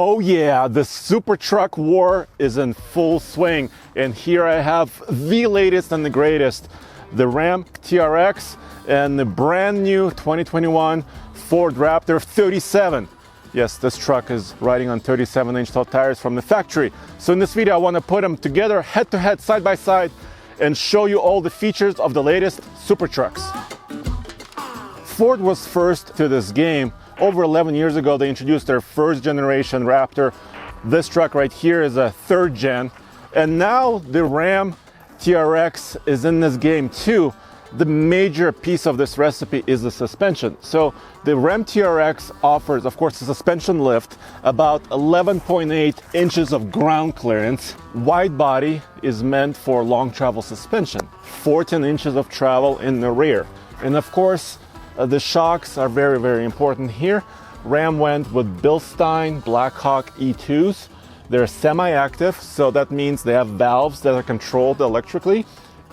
Oh yeah, the super truck war is in full swing, and here I have the latest and the greatest, the Ram TRX and the brand new 2021 Ford Raptor 37. Yes, this truck is riding on 37-inch tall tires from the factory. So in this video I want to put them together head to head, side by side, and show you all the features of the latest super trucks. Ford was first to this game. Over 11 years ago, they introduced their first generation Raptor. This truck right here is a third gen. And now the Ram TRX is in this game too. The major piece of this recipe is the suspension. So the Ram TRX offers, of course, a suspension lift, about 11.8 inches of ground clearance. Wide body is meant for long travel suspension, 14 inches of travel in the rear. And of course, the shocks are very, very important here. Ram went with Bilstein Blackhawk E2s. They're semi-active, so that means they have valves that are controlled electrically,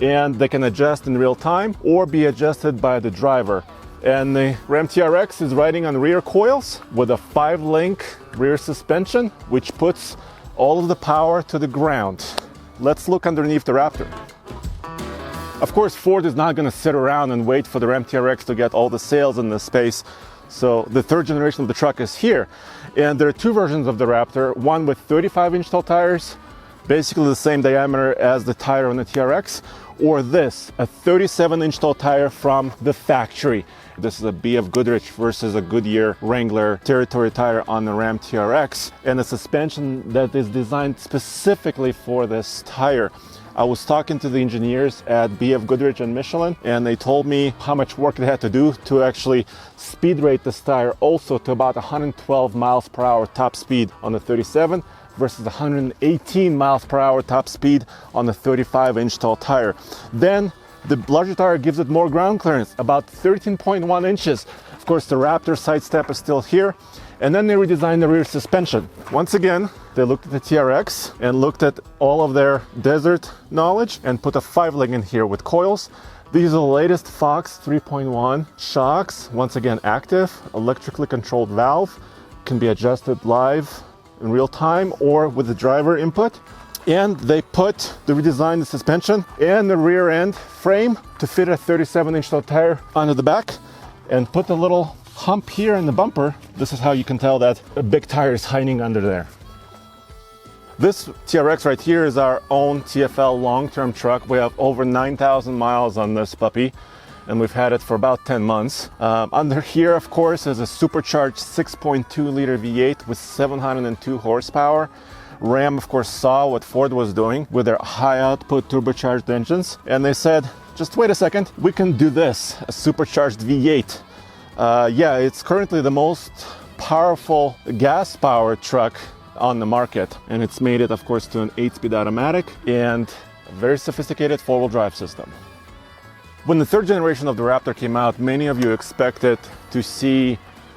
and they can adjust in real time or be adjusted by the driver. And the Ram TRX is riding on rear coils with a 5-link rear suspension, which puts all of the power to the ground. Let's look underneath the Raptor. Of course, Ford is not going to sit around and wait for the Ram TRX to get all the sales in this space. So the third generation of the truck is here. And there are two versions of the Raptor, one with 35-inch tall tires, basically the same diameter as the tire on the TRX, or this, a 37-inch tall tire from the factory. This is a BF Goodrich versus a Goodyear Wrangler territory tire on the Ram TRX, and a suspension that is designed specifically for this tire. I was talking to the engineers at BF Goodrich and Michelin, and they told me how much work they had to do to actually speed rate this tire also to about 112 miles per hour top speed on the 37 versus 118 miles per hour top speed on the 35-inch tall tire. Then the larger tire gives it more ground clearance, about 13.1 inches. Of course, the Raptor side step is still here. And then they redesigned the rear suspension. Once again, they looked at the TRX and looked at all of their desert knowledge and put a 5-link in here with coils. These are the latest Fox 3.1 shocks. Once again, active, electrically controlled valve, can be adjusted live in real time or with the driver input. And they redesigned the suspension and the rear end frame to fit a 37-inch tire onto the back and put a little hump here in the bumper. This is how you can tell that a big tire is hiding under there. This TRX right here is our own TFL long-term truck. We have over 9,000 miles on this puppy, and we've had it for about 10 months. Under here, of course, is a supercharged 6.2 liter V8 with 702 horsepower. Ram, of course, saw what Ford was doing with their high output turbocharged engines, and they said, just wait a second, we can do this, a supercharged V8. Yeah, it's currently the most powerful gas-powered truck on the market, and it's made it, of course, to an 8-speed automatic and a very sophisticated 4-wheel drive system. When the third generation of the Raptor came out, many of you expected to see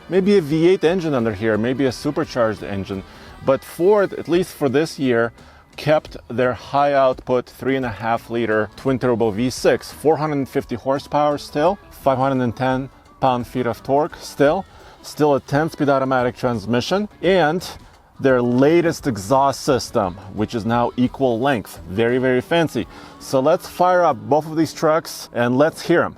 maybe a V8 engine under here, maybe a supercharged engine, but Ford, at least for this year, kept their high-output 3.5-liter twin-turbo V6, 450 horsepower still, 510 pound-feet of torque still a 10-speed automatic transmission, and their latest exhaust system, which is now equal length. Very, very fancy. So let's fire up both of these trucks and let's hear them.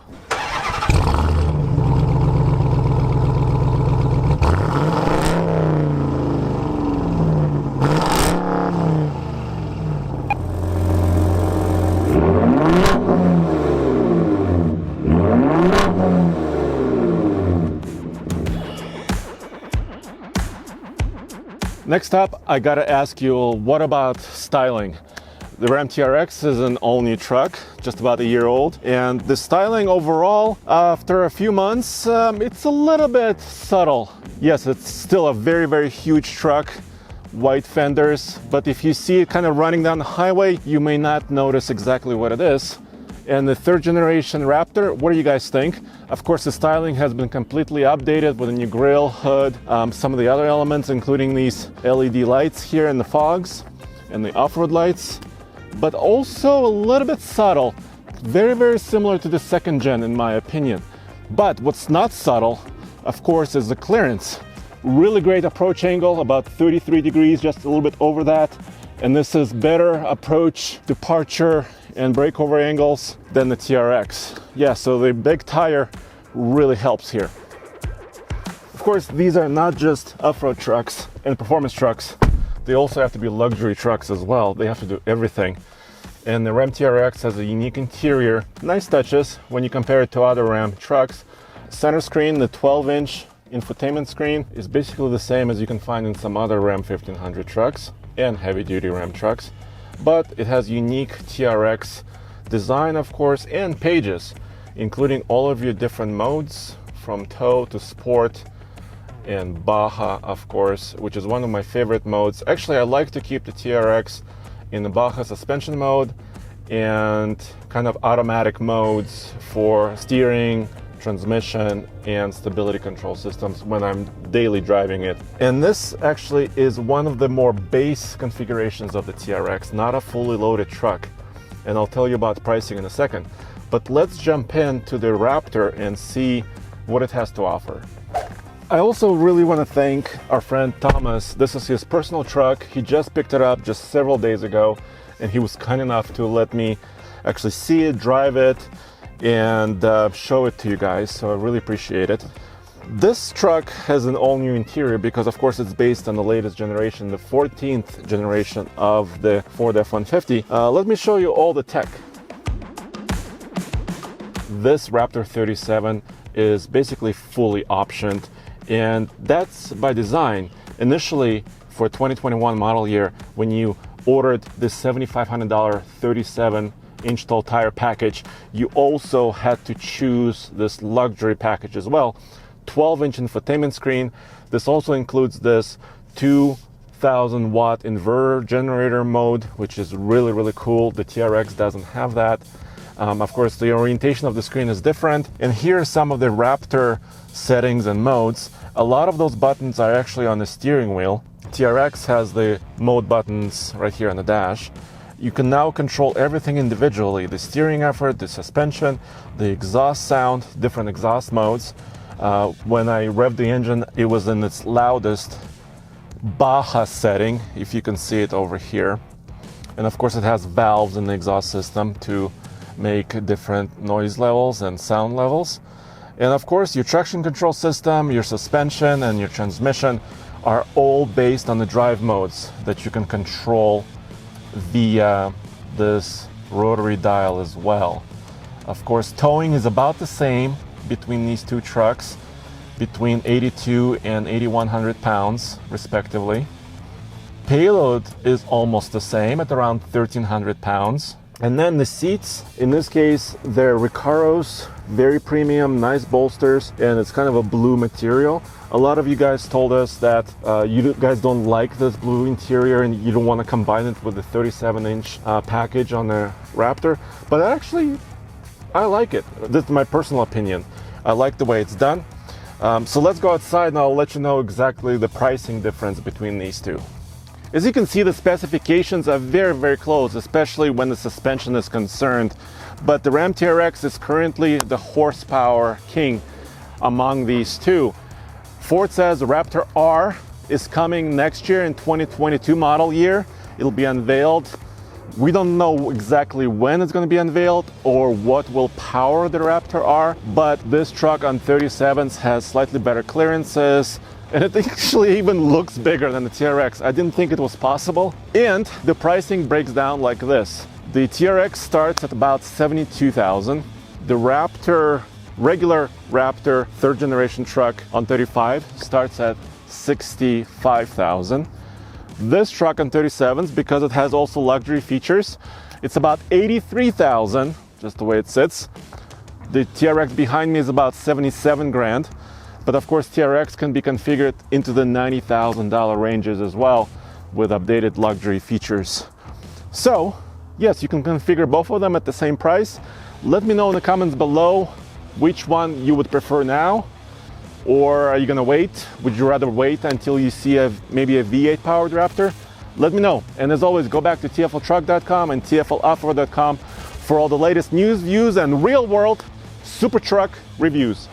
Next up, I gotta ask you, what about styling? The Ram TRX is an all-new truck, just about a year old, and the styling overall, after a few months, it's a little bit subtle. Yes, it's still a very, very huge truck, white fenders, but if you see it kind of running down the highway, you may not notice exactly what it is. And the third generation Raptor, what do you guys think? Of course, the styling has been completely updated with a new grille, hood, some of the other elements, including these LED lights here in the fogs and the off-road lights, but also a little bit subtle. Very, very similar to the second gen in my opinion. But what's not subtle, of course, is the clearance. Really great approach angle, about 33 degrees, just a little bit over that. And this is better approach, departure, and breakover angles than the TRX. Yeah, so the big tire really helps here. Of course, these are not just off-road trucks and performance trucks. They also have to be luxury trucks as well. They have to do everything. And the Ram TRX has a unique interior. Nice touches when you compare it to other Ram trucks. Center screen, the 12-inch infotainment screen, is basically the same as you can find in some other Ram 1500 trucks and heavy-duty Ram trucks. But it has unique TRX design, of course, and pages, including all of your different modes, from tow to sport, and Baja, of course, which is one of my favorite modes. Actually, I like to keep the TRX in the Baja suspension mode and kind of automatic modes for steering, transmission, and stability control systems when I'm daily driving it. And this actually is one of the more base configurations of the TRX, not a fully loaded truck. And I'll tell you about pricing in a second. But let's jump into the Raptor and see what it has to offer. I also really want to thank our friend Thomas. This is his personal truck. He just picked it up just several days ago, and he was kind enough to let me actually see it, drive it, and show it to you guys. So I really appreciate it. This truck has an all-new interior because, of course, it's based on the latest generation, the 14th generation of the Ford F-150. Let me show you all the tech. This Raptor 37 is basically fully optioned, and that's by design. Initially, for 2021 model year, when you ordered the $7,500 37-inch tall tire package, you also had to choose this luxury package as well. 12-inch infotainment screen. This also includes this 2,000 watt inverter generator mode, which is really cool. The TRX doesn't have that. Of course, the orientation of the screen is different. And here are some of the Raptor settings and modes. A lot of those buttons are actually on the steering wheel. TRX has the mode buttons right here on the dash. You can now control everything individually: the steering effort, the suspension, the exhaust sound, different exhaust modes. When I revved the engine, it was in its loudest Baja setting, if you can see it over here. And of course, it has valves in the exhaust system to make different noise levels and sound levels. And of course, your traction control system, your suspension, and your transmission are all based on the drive modes that you can control via this rotary dial as well. Of course, towing is about the same between these two trucks, between 82 and 8,100 pounds, respectively. Payload is almost the same at around 1,300 pounds. And then the seats, in this case, they're Recaros, very premium, nice bolsters, and it's kind of a blue material. A lot of you guys told us that you guys don't like this blue interior and you don't want to combine it with the 37-inch package on the Raptor, but actually, I like it. This is my personal opinion. I like the way it's done. So let's go outside and I'll let you know exactly the pricing difference between these two. As you can see, the specifications are very close, especially when the suspension is concerned. But the Ram TRX is currently the horsepower king among these two. Ford says the Raptor R is coming next year in 2022 model year. It'll be unveiled. We don't know exactly when it's going to be unveiled or what will power the Raptor R, but this truck on 37s has slightly better clearances, and it actually even looks bigger than the TRX. I didn't think it was possible. And the pricing breaks down like this. The TRX starts at about $72,000. The Raptor, regular Raptor third generation truck on 35 starts at $65,000. This truck on 37s, because it has also luxury features, it's about $83,000, just the way it sits. The TRX behind me is about $77,000. But of course, TRX can be configured into the $90,000 ranges as well with updated luxury features. So, yes, you can configure both of them at the same price. Let me know in the comments below which one you would prefer now, or are you gonna wait? Would you rather wait until you see maybe a V8 powered Raptor? Let me know. And as always, go back to tfltruck.com and tfloffroad.com for all the latest news, views, and real world super truck reviews.